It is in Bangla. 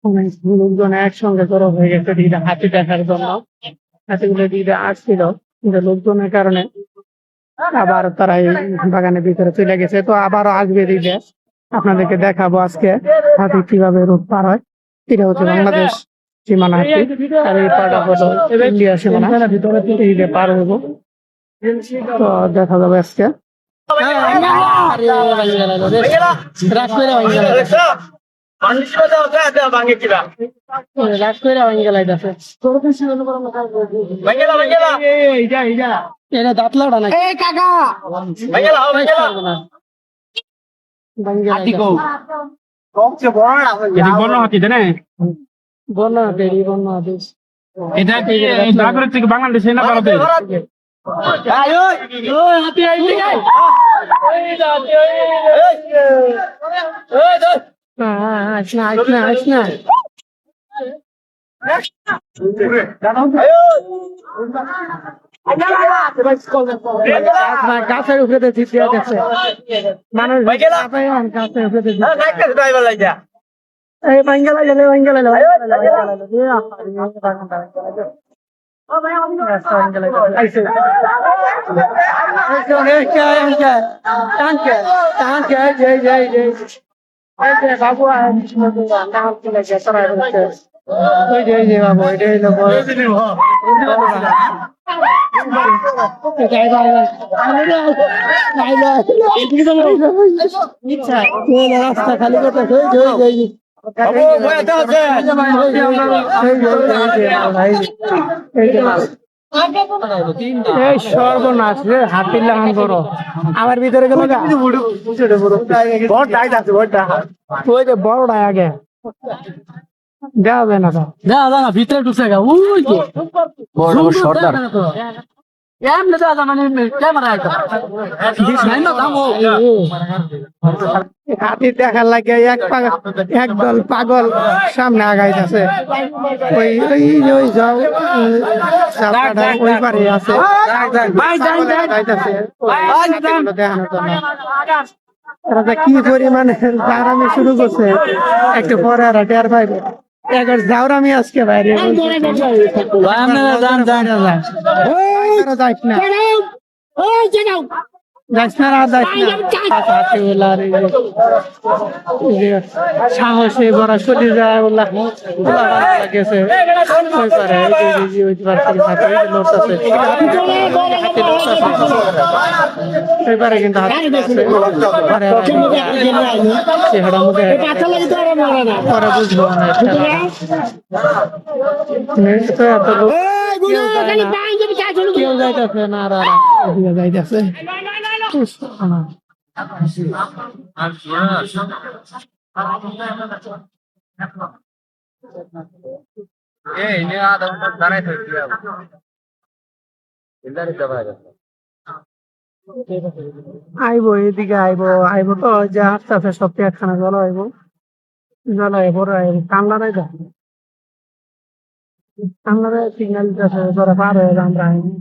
অনেক লোকজন একসঙ্গে জড়ো হয়ে গেছে দিদিটা হাতি দেখার জন্য। হাতিগুলো দিদিটা আসছিল, কিন্তু লোকজনের কারণে আবার তারা এই বাগানের ভিতরে চলে গেছে। তো আবারও আসবে দিদিটা, আপনাদেরকে দেখাবো আজকে হাতি কিভাবে রোড পার হয়। এটা হচ্ছে বাংলাদেশ সীমানা হাতি, আর এই পাড়া হলো ইন্ডিয়া সীমানা। ভিতরে দিদিটা পার হবো, তো দেখা যাবে আজকে। দাঁতলাটা নাকি বন্য হাতি এটা কি নাগরিক থেকে বাংলাদেশে না ভারতে? গাছের উপরে গেছে মানুষ, গাছের উপরে এই বাঙ্গালা গেলে বাবু ওই যে বাবু এটাই রাস্তা খালি করতে এই সর্বনাশ রে, হাতির লাগান করো আমার ভিতরে গেল ওই যে বড়টাই আগে যাবে না, ভিতরে ঢুকছে গা সর্দার হাতি দেখার লাগে একদল পাগল সামনে আগাইতেছে। ওই ওই যাও ওই পারে আছে দেখানোর জন্য। তারা কি পরিমাণে জাউরামি শুরু করছে একটু পরে আর টের পাইবে। জাউরামি আজকে বাইরে সাহসে বড় চলে যায় গেছে এবারে কিন্তু চেহারা মধ্যে পরে বুঝবো না এত লোক কেউ যাইতেছে না আর যাইতেছে আইবো এদিকে আইবো তো যে আস্তে আস্তে সব একখানা জল আইবো কামলারাই দেখ কামলারাই সিগন্যাল দিতেছে ধরে পার হয়ে আমরা আইনি।